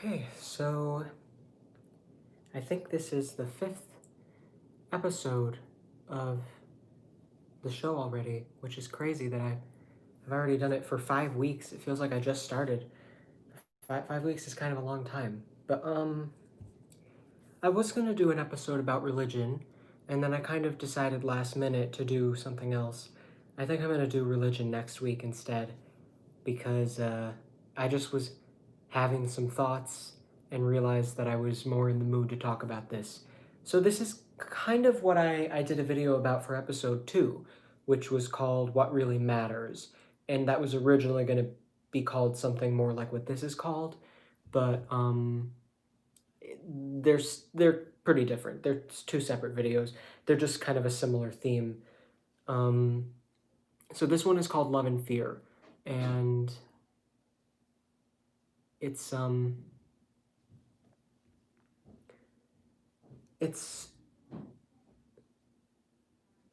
Okay, so I think this is the fifth episode of the show already, which is crazy that I've already done it for 5 weeks. It feels like I just started. Five weeks is kind of a long time. But I was gonna do an episode about religion, and then I kind of decided last minute to do something else. I think I'm gonna do religion next week instead, because I just was having some thoughts and realized that I was more in the mood to talk about this. So this is kind of what I did a video about for episode 2, which was called What Really Matters. And that was originally going to be called something more like what this is called, but they're pretty different. They're two separate videos. They're just kind of a similar theme. Um, so this one is called Love and Fear, and it's it's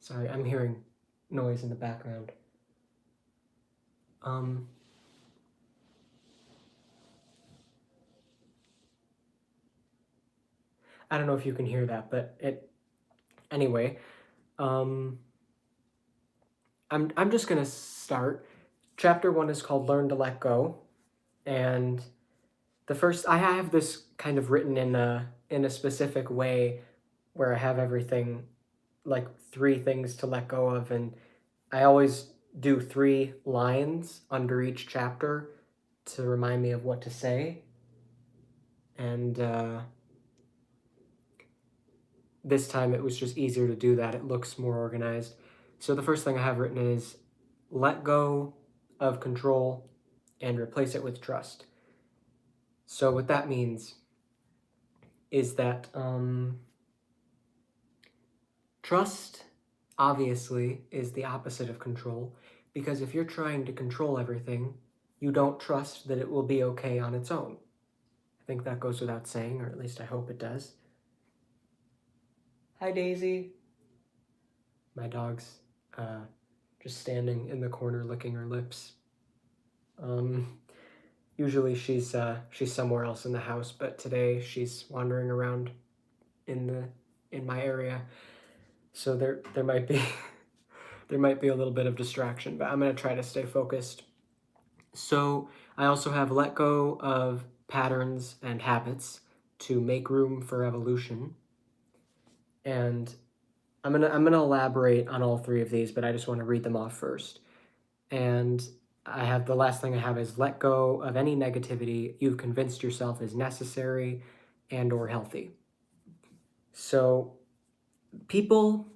sorry, I'm hearing noise in the background. Um, I don't know if you can hear that, but anyway, um, I'm just gonna start. Chapter 1 is called Learn to Let Go, and the first I have this kind of written in a specific way where I have everything like 3 things to let go of, and I always do 3 lines under each chapter to remind me of what to say. And this time it was just easier to do that. It looks more organized. So the first thing I have written is let go of control and replace it with trust. So what that means is that trust obviously is the opposite of control, because if you're trying to control everything, you don't trust that it will be okay on its own. I think that goes without saying, or at least I hope it does. Hi, Daisy. My dog's just standing in the corner licking her lips. Usually she's somewhere else in the house, but today she's wandering around in my area. So there might be there might be a little bit of distraction, but I'm gonna try to stay focused. So I also have let go of patterns and habits to make room for evolution. And I'm gonna elaborate on all 3 of these, but I just want to read them off first. And I have the last thing I have is let go of any negativity you've convinced yourself is necessary and or healthy. So people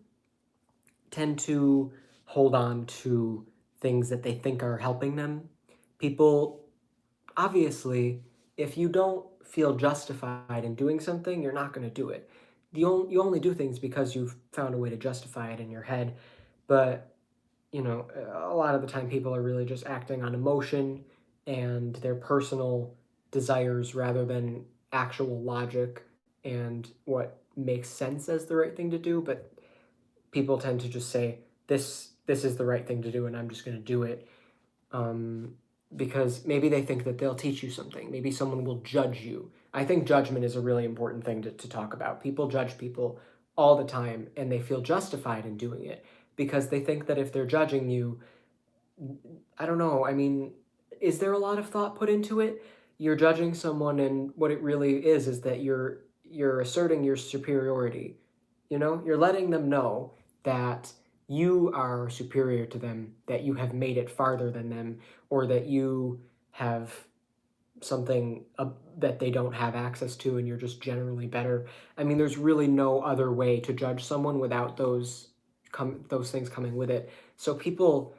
tend to hold on to things that they think are helping them. People, obviously, if you don't feel justified in doing something, you're not going to do it. You only do things because you've found a way to justify it in your head. But, you know, a lot of the time people are really just acting on emotion and their personal desires rather than actual logic and what makes sense as the right thing to do. But people tend to just say, this is the right thing to do and I'm just going to do it. Because maybe they think that they'll teach you something. Maybe someone will judge you. I think judgment is a really important thing to talk about. People judge people all the time, and they feel justified in doing it because they think that if they're judging you, I don't know, I mean, is there a lot of thought put into it? You're judging someone, and what it really is that you're asserting your superiority. You know, you're letting them know that you are superior to them, that you have made it farther than them, or that you have something that they don't have access to and you're just generally better. I mean, there's really no other way to judge someone without those things coming with it. So people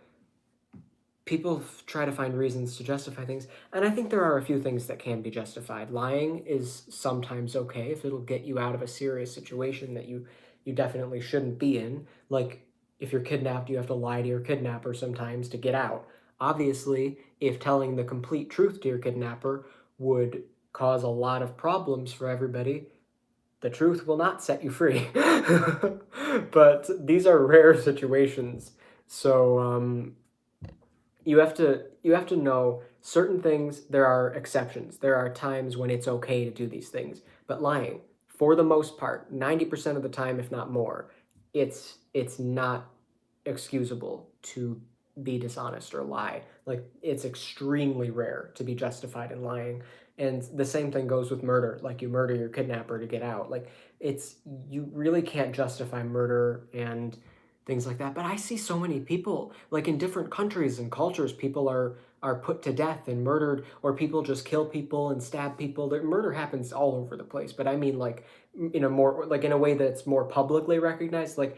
try to find reasons to justify things, and I think there are a few things that can be justified. Lying is sometimes okay if it'll get you out of a serious situation that you definitely shouldn't be in. Like, if you're kidnapped, you have to lie to your kidnapper sometimes to get out. Obviously, if telling the complete truth to your kidnapper would cause a lot of problems for everybody, the truth will not set you free. But these are rare situations, so you have to know Certain things, there are exceptions. There are times when it's okay to do these things. But lying, for the most part, 90% of the time, if not more, it's not excusable to be dishonest or lie. Like, it's extremely rare to be justified in lying. And the same thing goes with murder. Like, you murder your kidnapper to get out. Like, it's you really can't justify murder and things like that. But I see so many people, like in different countries and cultures, people are put to death and murdered, or people just kill people and stab people. Murder happens all over the place. But I mean, like, in a more, like, in a way that's more publicly recognized. Like,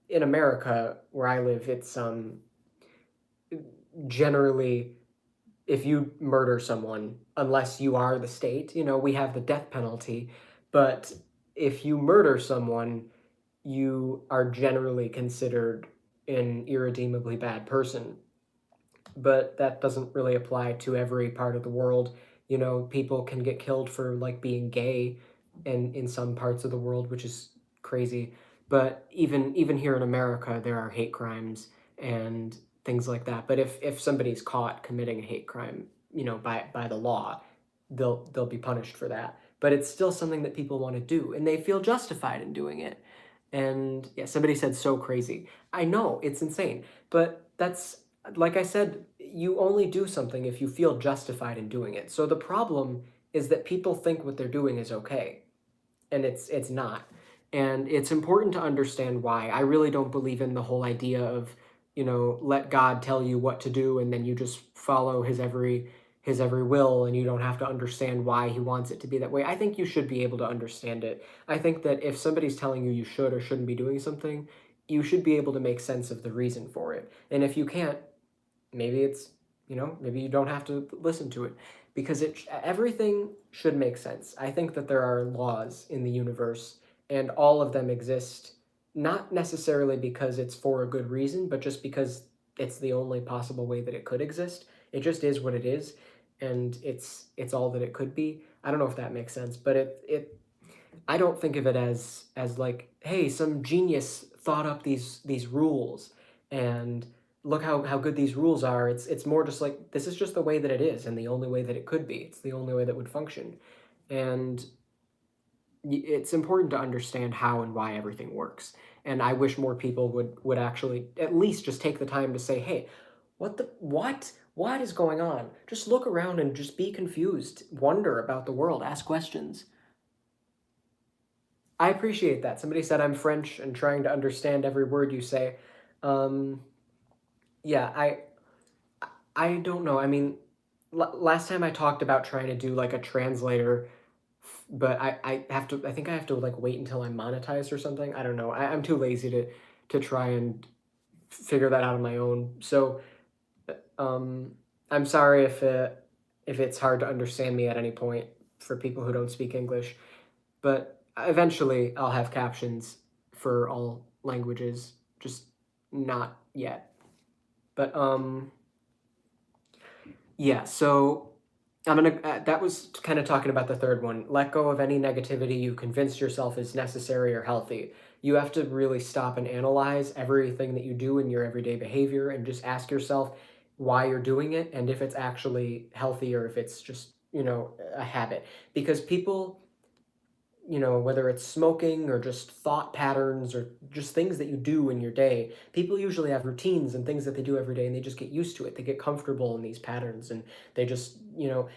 in America, where I live, it's generally, if you murder someone, unless you are the state, we have the death penalty. But if you murder someone, you are generally considered an irredeemably bad person. But that doesn't really apply to every part of the world. People can get killed for, like, being gay in some parts of the world, which is crazy. But even here in America, there are hate crimes and things like that. But if somebody's caught committing a hate crime, by the law, they'll be punished for that. But it's still something that people want to do, and they feel justified in doing it. And yeah, somebody said so crazy. I know, it's insane. But that's, like I said, you only do something if you feel justified in doing it. So the problem is that people think what they're doing is okay, and it's not. And it's important to understand why. I really don't believe in the whole idea of, let God tell you what to do and then you just follow his every will, and you don't have to understand why he wants it to be that way. I think you should be able to understand it. I think that if somebody's telling you you should or shouldn't be doing something, you should be able to make sense of the reason for it. And if you can't, maybe it's, maybe you don't have to listen to it, because everything should make sense. I think that there are laws in the universe, and all of them exist not necessarily because it's for a good reason, but just because it's the only possible way that it could exist. It just is what it is, and it's all that it could be. I don't know if that makes sense, but it I don't think of it as like, hey, some genius thought up these rules, and look how good these rules are. It's more just like, this is just the way that it is, and the only way that it could be. It's the only way that would function. And it's important to understand how and why everything works. And I wish more people would actually at least just take the time to say, hey, what is going on? Just look around and just be confused, wonder about the world, ask questions. I appreciate that. Somebody said I'm French and trying to understand every word you say. Um, yeah, I don't know. I mean, last time I talked about trying to do like a translator, but I have to. I think I have to like wait until I'm monetized or something. I don't know. I'm too lazy to try and figure that out on my own. So, um, I'm sorry if it's hard to understand me at any point for people who don't speak English. But eventually I'll have captions for all languages, just not yet. But yeah, so I'm gonna that was kind of talking about the third one. Let go of any negativity you convinced yourself is necessary or healthy. You have to really stop and analyze everything that you do in your everyday behavior, and just ask yourself why you're doing it, and if it's actually healthy, or if it's just, a habit. Because people, whether it's smoking or just thought patterns or just things that you do in your day, people usually have routines and things that they do every day, and they just get used to it. They get comfortable in these patterns, and they just,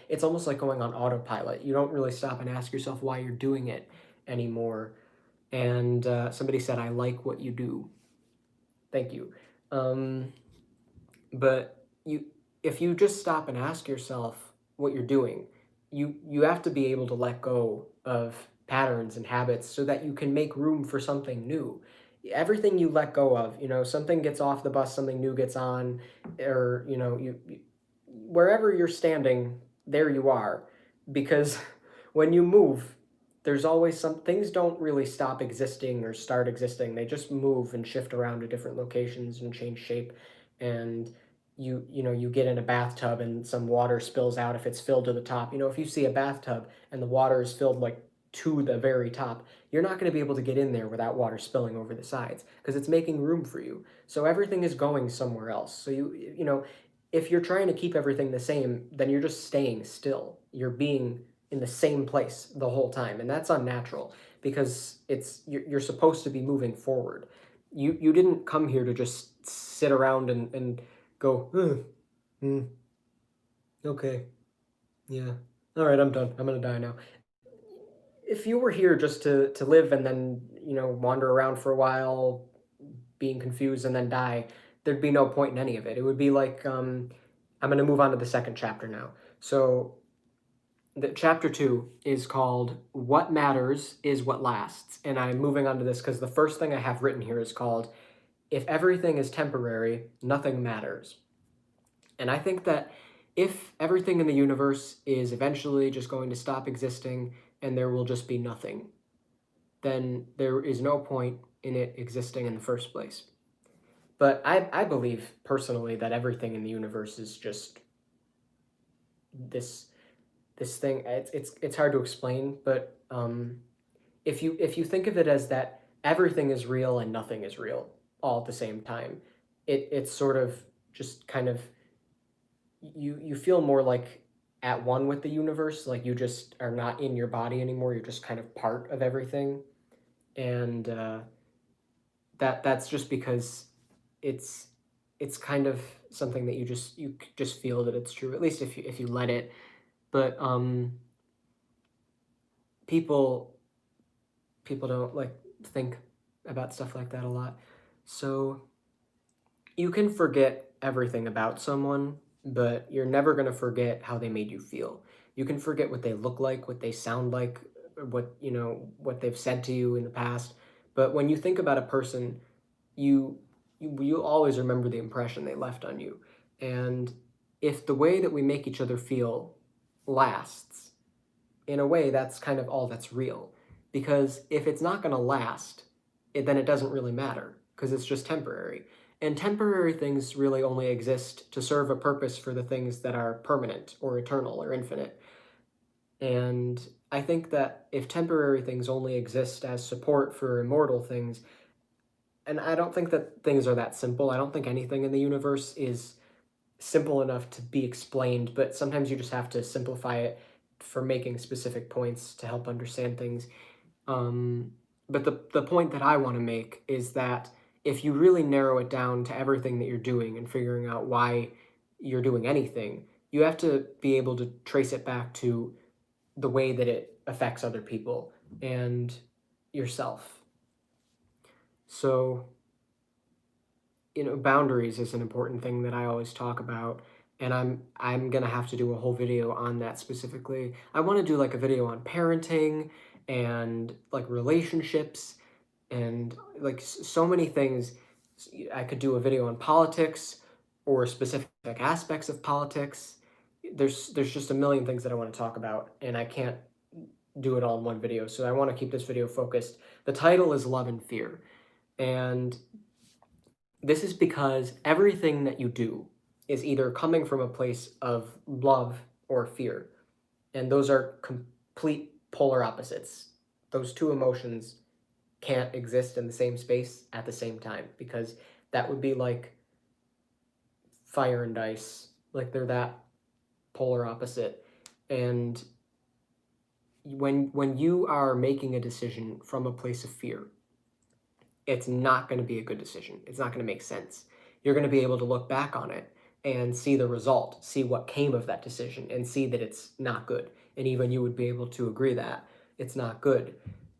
it's almost like going on autopilot. You don't really stop and ask yourself why you're doing it anymore. And somebody said, I like what you do. Thank you. Um, but if you just stop and ask yourself what you're doing, you have to be able to let go of patterns and habits so that you can make room for something new. Everything you let go of, something gets off the bus, something new gets on, or wherever you're standing, there you are. Because when you move, there's always some things don't really stop existing or start existing. They just move and shift around to different locations and change shape. And you get in a bathtub and some water spills out if it's filled to the top. If you see a bathtub and the water is filled like to the very top, you're not going to be able to get in there without water spilling over the sides, because it's making room for you. So everything is going somewhere else. So if you're trying to keep everything the same, then you're just staying still. You're being in the same place the whole time, and that's unnatural because you're supposed to be moving forward. You didn't come here to just sit around and go, okay, yeah, all right, I'm done. I'm gonna die now. If you were here just to live and then wander around for a while, being confused and then die, there'd be no point in any of it. It would be like I'm going to move on to the second chapter now. So the chapter 2 is called "What Matters is What Lasts," and I'm moving on to this because the first thing I have written here is called "If Everything is Temporary, Nothing Matters." And I think that if everything in the universe is eventually just going to stop existing and there will just be nothing, then there is no point in it existing in the first place. But I believe personally that everything in the universe is just this this thing. It's hard to explain, but if you think of it as that everything is real and nothing is real all at the same time, it's sort of just kind of you feel more like at one with the universe, like you just are not in your body anymore. You're just kind of part of everything, and that's just because it's it's kind of something that you just feel that it's true, at least if you let it. But people people don't like think about stuff like that a lot. So you can forget everything about someone, but you're never going to forget how they made you feel. You can forget what they look like, what they sound like, what they've said to you in the past, but when you think about a person, you you always remember the impression they left on you. And if the way that we make each other feel lasts, in a way, that's kind of all that's real. Because if it's not going to last, then it doesn't really matter because it's just temporary. And temporary things really only exist to serve a purpose for the things that are permanent or eternal or infinite. And I think that if temporary things only exist as support for immortal things, and I don't think that things are that simple. I don't think anything in the universe is simple enough to be explained, but sometimes you just have to simplify it for making specific points to help understand things. Um, but the point that I want to make is that if you really narrow it down to everything that you're doing and figuring out why you're doing anything, you have to be able to trace it back to the way that it affects other people and yourself. So boundaries is an important thing that I always talk about, and I'm gonna have to do a whole video on that specifically. I want to do like a video on parenting and like relationships and like so many things. I could do a video on politics or specific aspects of politics. There's just a million things that I want to talk about, and I can't do it all in one video. So I want to keep this video focused. The title is Love and Fear, and this is because everything that you do is either coming from a place of love or fear. And those are complete polar opposites. Those two emotions can't exist in the same space at the same time because that would be like fire and ice. Like they're that polar opposite. And when you are making a decision from a place of fear, it's not going to be a good decision. It's not going to make sense. You're going to be able to look back on it and see the result, see what came of that decision, and see that it's not good. And even you would be able to agree that it's not good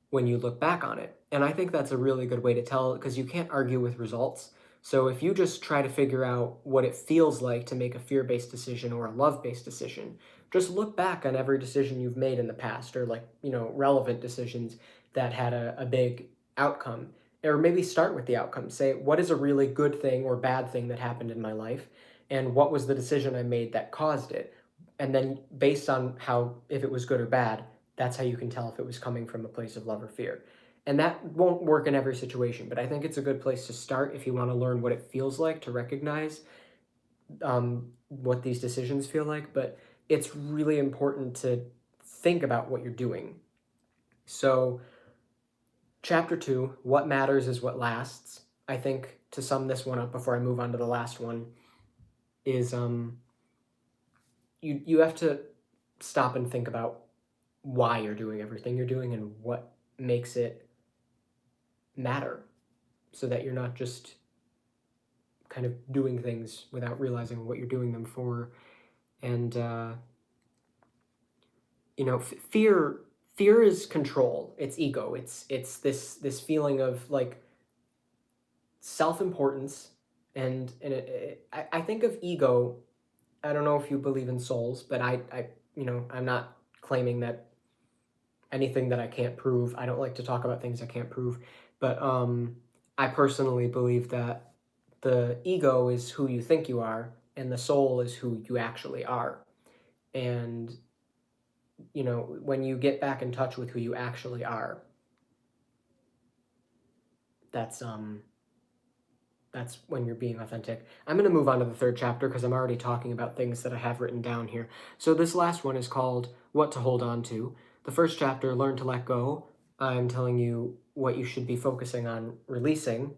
when you look back on it. And I think that's a really good way to tell because you can't argue with results. So if you just try to figure out what it feels like to make a fear-based decision or a love-based decision, just look back on every decision you've made in the past or relevant decisions that had a big outcome, or maybe start with the outcome. Say, what is a really good thing or bad thing that happened in my life? And what was the decision I made that caused it? And then based on how, if it was good or bad, that's how you can tell if it was coming from a place of love or fear. And that won't work in every situation, but I think it's a good place to start if you want to learn what it feels like to recognize what these decisions feel like. But it's really important to think about what you're doing. So Chapter 2, What Matters is What Lasts. I think to sum this one up before I move on to the last one, is you have to stop and think about why you're doing everything you're doing and what makes it matter, so that you're not just kind of doing things without realizing what you're doing them for. And fear is control. It's ego. It's this feeling of like self-importance. I think of ego. I don't know if you believe in souls, but I'm not claiming that anything that I can't prove. I don't like to talk about things I can't prove, but I personally believe that the ego is who you think you are, and the soul is who you actually are. And when you get back in touch with who you actually are, that's that's when you're being authentic. I'm going to move on to the third chapter because I'm already talking about things that I have written down here. So this last one is called What to Hold On To. The first chapter, Learn to Let Go. I'm telling you what you should be focusing on releasing.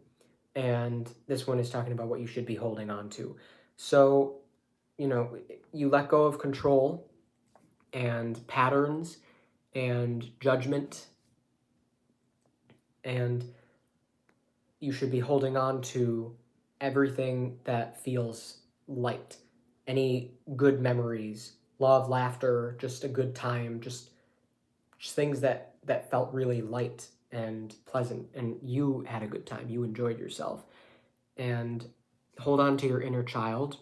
And this one is talking about what you should be holding on to. So, you let go of control and patterns and judgment, and you should be holding on to everything that feels light. Any good memories, love, laughter, just a good time, just things that felt really light and pleasant, and you had a good time, you enjoyed yourself. And hold on to your inner child,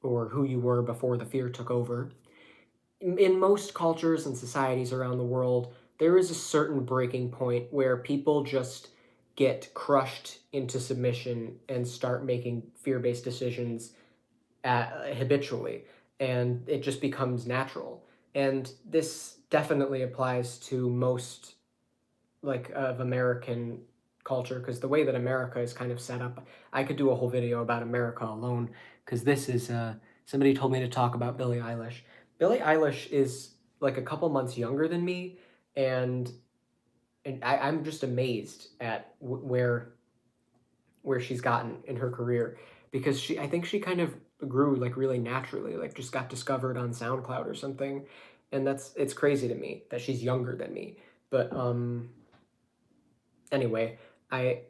or who you were before the fear took over. In most cultures and societies around the world, there is a certain breaking point where people just get crushed into submission and start making fear-based decisions habitually, and it just becomes natural. And this definitely applies to most like of American culture, because the way that America is kind of set up, I could do a whole video about America alone, because this is somebody told me to talk about Billie Eilish. Billie Eilish is like a couple months younger than me, and I'm just amazed at where she's gotten in her career, because I think she kind of grew like really naturally, like just got discovered on SoundCloud or something, and it's crazy to me that she's younger than me. But anyway, I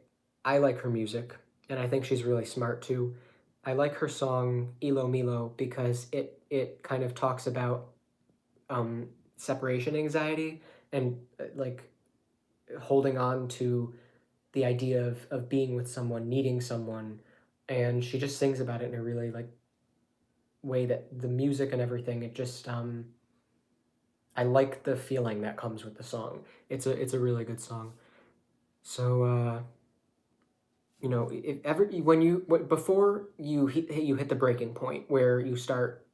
I like her music, and I think she's really smart too. I like her song "Ilo Milo" because it kind of talks about um, separation anxiety, and like holding on to the idea of being with someone, needing someone, and she just sings about it in a really like way that the music and everything. It just I like the feeling that comes with the song. It's a really good song. So if ever when you before you hit the breaking point where you start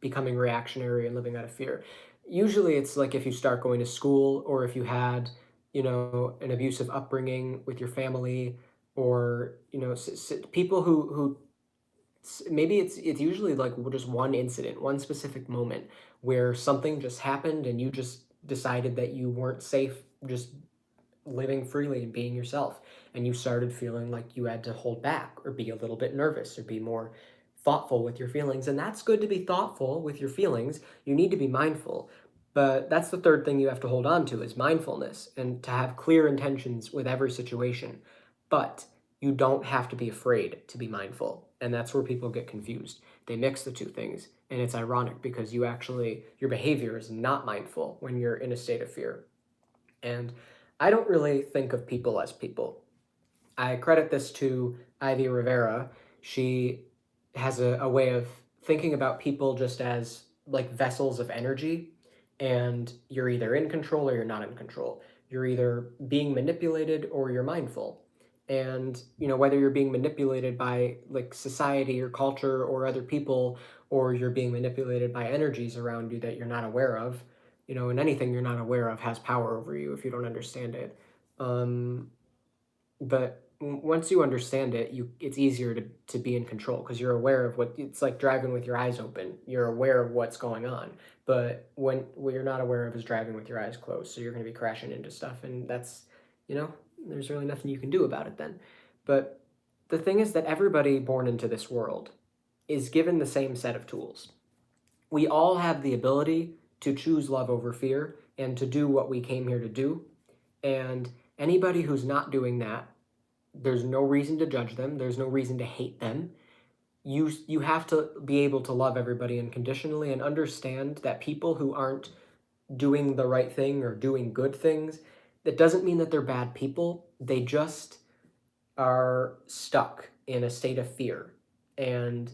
becoming reactionary and living out of fear, usually it's like if you start going to school, or if you had an abusive upbringing with your family, or people who maybe it's usually like just one incident, one specific moment where something just happened and you just decided that you weren't safe just living freely and being yourself, and you started feeling like you had to hold back or be a little bit nervous or be more thoughtful with your feelings. And that's good to be thoughtful with your feelings. You need to be mindful. But that's the third thing you have to hold on to, is mindfulness, and to have clear intentions with every situation. But you don't have to be afraid to be mindful. And that's where people get confused. They mix the two things. And it's ironic because your behavior is not mindful when you're in a state of fear. And I don't really think of people as people. I credit this to Ivy Rivera. She has a way of thinking about people just as like vessels of energy, and you're either in control or you're not in control. You're either being manipulated or you're mindful. And whether you're being manipulated by like society or culture or other people, or you're being manipulated by energies around you that you're not aware of, and anything you're not aware of has power over you if you don't understand it. Um, but once you understand it, it's easier to be in control, because you're aware of what it's like driving with your eyes open. You're aware of what's going on. But what you're not aware of is driving with your eyes closed. So you're going to be crashing into stuff, and you know, there's really nothing you can do about it then. But the thing is that everybody born into this world is given the same set of tools. We all have the ability to choose love over fear and to do what we came here to do. And anybody who's not doing that, there's no reason to judge them. There's no reason to hate them. You have to be able to love everybody unconditionally and understand that people who aren't doing the right thing or doing good things, that doesn't mean that they're bad people. They just are stuck in a state of fear. And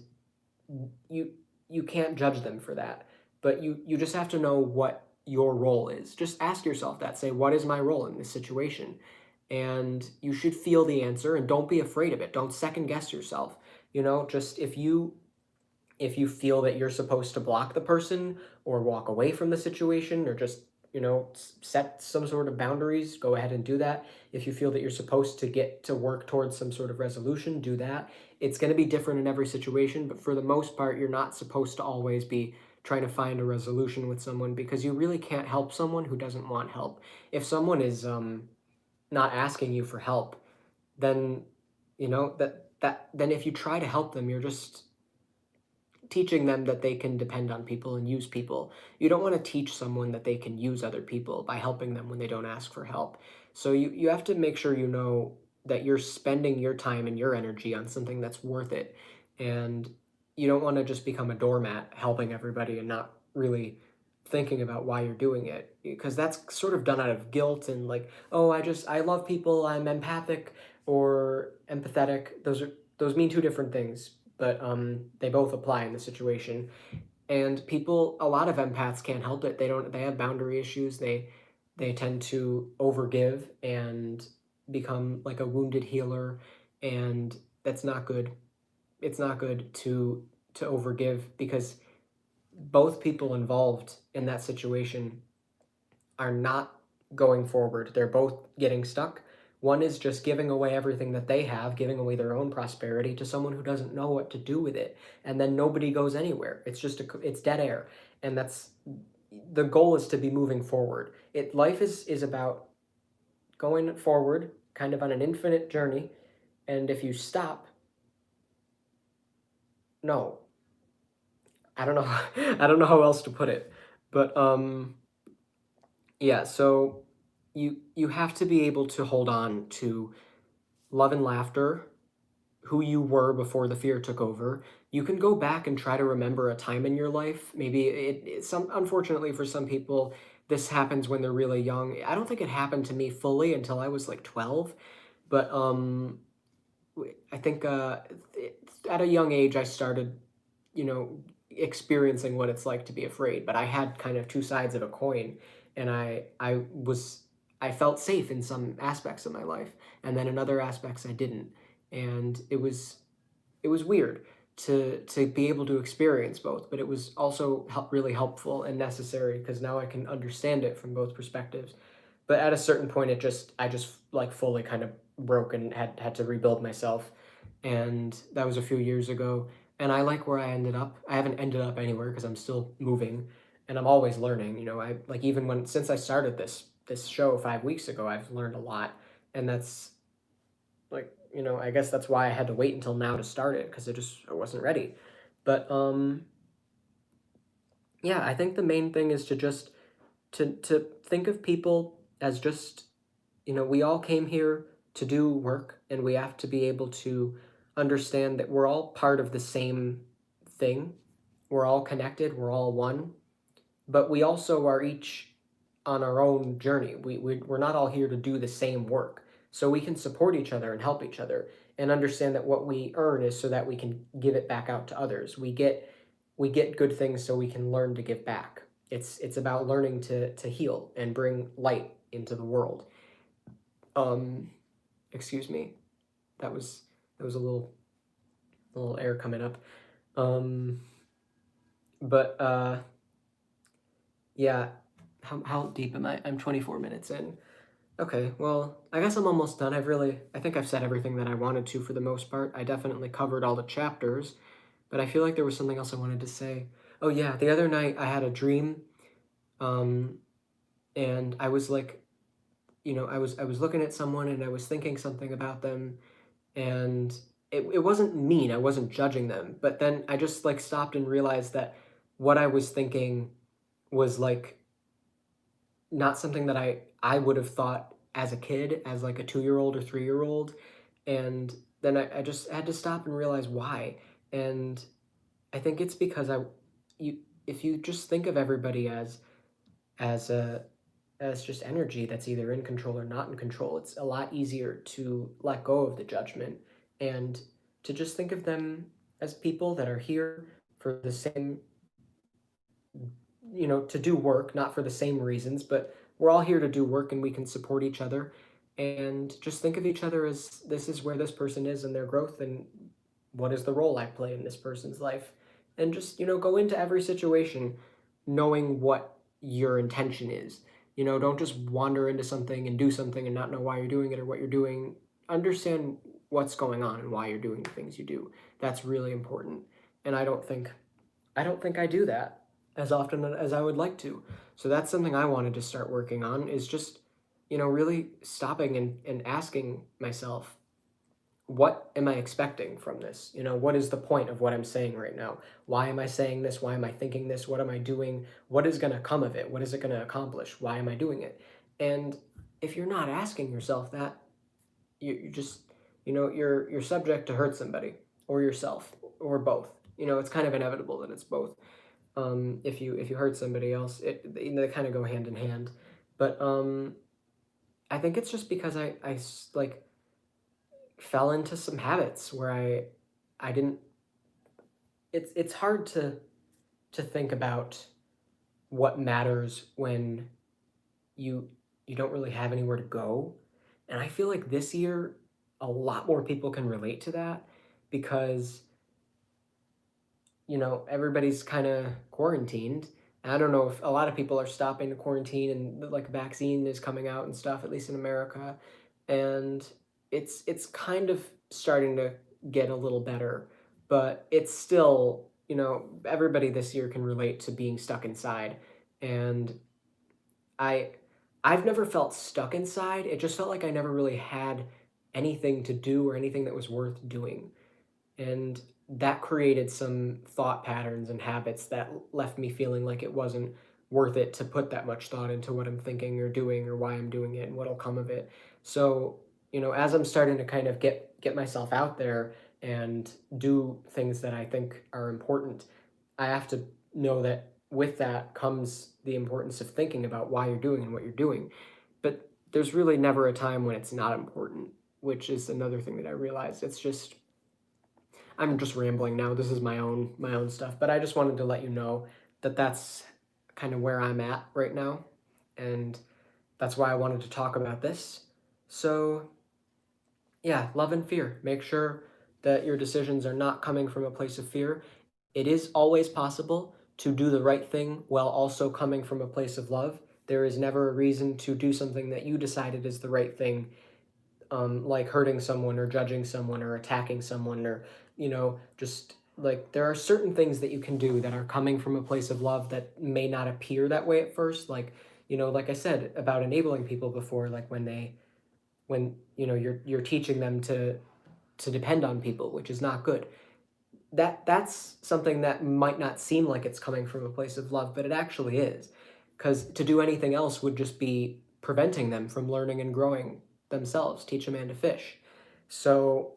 you you can't judge them for that, but you just have to know what your role is. Just ask yourself that. Say, what is my role in this situation? And you should feel the answer, and don't be afraid of it. Don't second guess yourself. Just if you feel that you're supposed to block the person or walk away from the situation or just set some sort of boundaries, go ahead and do that. If you feel that you're supposed to get to work towards some sort of resolution, do that. It's going to be different in every situation, but for the most part, you're not supposed to always be trying to find a resolution with someone, because you really can't help someone who doesn't want help. If someone is not asking you for help, then then if you try to help them, you're just teaching them that they can depend on people and use people. You don't want to teach someone that they can use other people by helping them when they don't ask for help. So you have to make sure you know that you're spending your time and your energy on something that's worth it. And you don't want to just become a doormat helping everybody and not really thinking about why you're doing it, because that's sort of done out of guilt and like, oh, I love people, I'm empathic or empathetic. Those mean two different things, but they both apply in the situation. And people, a lot of empaths can't help it. They have boundary issues. They tend to overgive and become like a wounded healer, and that's not good. It's not good to overgive, because both people involved in that situation are not going forward. They're both getting stuck. One is just giving away everything that they have, giving away their own prosperity to someone who doesn't know what to do with it. And then nobody goes anywhere. It's dead air. And that's the goal, is to be moving forward. Life is about going forward, kind of on an infinite journey. And if you stop, no, I don't know. I don't know how else to put it. But yeah, so you have to be able to hold on to love and laughter, who you were before the fear took over. You can go back and try to remember a time in your life. Maybe some, unfortunately for some people, this happens when they're really young. I don't think it happened to me fully until I was like 12, but I think at a young age I started, you know, experiencing what it's like to be afraid. But I had kind of two sides of a coin, and I felt safe in some aspects of my life, and then in other aspects I didn't. And it was weird to be able to experience both, but it was also really helpful and necessary, because now I can understand it from both perspectives. But at a certain point, I just like fully kind of broke and had to rebuild myself, and that was a few years ago. And I like where I ended up. I haven't ended up anywhere because I'm still moving, and I'm always learning. I like, even when since I started this show 5 weeks ago, I've learned a lot, and that's like, I guess that's why I had to wait until now to start it, because I wasn't ready. But yeah, I think the main thing is to just to think of people as just, we all came here to do work, and we have to be able to understand that we're all part of the same thing. We're all connected, we're all one, but we also are each on our own journey. We're not all here to do the same work. So we can support each other and help each other, and understand that what we earn is so that we can give it back out to others. We get good things so we can learn to give back. It's about learning to heal and bring light into the world. Um, Excuse me. That was a little air coming up. Um, but yeah, how deep am I? I'm 24 minutes in. Okay, well, I guess I'm almost done. I think I've said everything that I wanted to for the most part. I definitely covered all the chapters, but I feel like there was something else I wanted to say. Oh yeah, the other night I had a dream, um, and I was like, I was looking at someone and I was thinking something about them, and it wasn't mean, I wasn't judging them, but then I just, like, stopped and realized that what I was thinking was, like, not something that I would have thought as a kid, as, like, a 2-year-old or 3-year-old, and then I just had to stop and realize why, and I think it's because you if you just think of everybody as a as just energy that's either in control or not in control, it's a lot easier to let go of the judgment and to just think of them as people that are here for the same, to do work, not for the same reasons, but we're all here to do work and we can support each other. And just think of each other as this is where this person is in their growth and what is the role I play in this person's life. And just, go into every situation knowing what your intention is. Don't just wander into something and do something and not know why you're doing it or what you're doing. Understand what's going on and why you're doing the things you do. That's really important. And I don't think I do that as often as I would like to. So that's something I wanted to start working on is just, really stopping and asking myself, what am I expecting from this? What is the point of what I'm saying right now? Why am I saying this? Why am I thinking this? What am I doing? What is going to come of it? What is it going to accomplish? Why am I doing it? And if you're not asking yourself that, you just, you're subject to hurt somebody or yourself or both. It's kind of inevitable that it's both. If you hurt somebody else, they kind of go hand in hand. But I think it's just because like fell into some habits where I didn't. It's hard to think about what matters when you you don't really have anywhere to go, and I feel like this year a lot more people can relate to that because everybody's kind of quarantined. And I don't know if a lot of people are stopping to quarantine and like a vaccine is coming out and stuff, at least in America. And it's kind of starting to get a little better, but it's still, everybody this year can relate to being stuck inside. And I I've never felt stuck inside. It just felt like I never really had anything to do or anything that was worth doing. And that created some thought patterns and habits that left me feeling like it wasn't worth it to put that much thought into what I'm thinking or doing or why I'm doing it and what'll come of it. So, as I'm starting to kind of get myself out there and do things that I think are important, I have to know that with that comes the importance of thinking about why you're doing and what you're doing. But there's really never a time when it's not important, which is another thing that I realized. It's just I'm just rambling now. This is my own stuff, but I just wanted to let you know that that's kind of where I'm at right now, and that's why I wanted to talk about this. So, yeah, love and fear. Make sure that your decisions are not coming from a place of fear. It is always possible to do the right thing while also coming from a place of love. There is never a reason to do something that you decided is the right thing, like hurting someone or judging someone or attacking someone or, just like there are certain things that you can do that are coming from a place of love that may not appear that way at first. Like, like I said about enabling people before, like when you're teaching them to depend on people, which is not good. That's something that might not seem like it's coming from a place of love, but it actually is. Because to do anything else would just be preventing them from learning and growing themselves. Teach a man to fish. So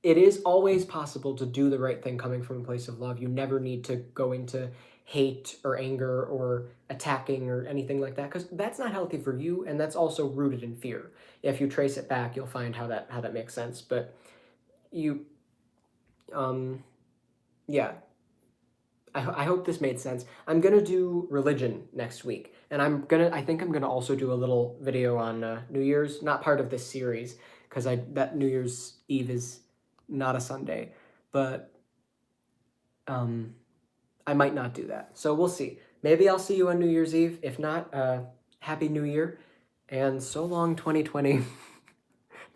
it is always possible to do the right thing coming from a place of love. You never need to go into hate or anger or attacking or anything like that because that's not healthy for you, and that's also rooted in fear. If you trace it back, you'll find how that makes sense. But you, um, yeah, I hope this made sense. I'm gonna do religion next week, and I think I'm gonna also do a little video on New Year's, not part of this series, because that New Year's Eve is not a Sunday, but um, I might not do that. So we'll see. Maybe I'll see you on New Year's Eve. If not, Happy New Year, and so long, 2020.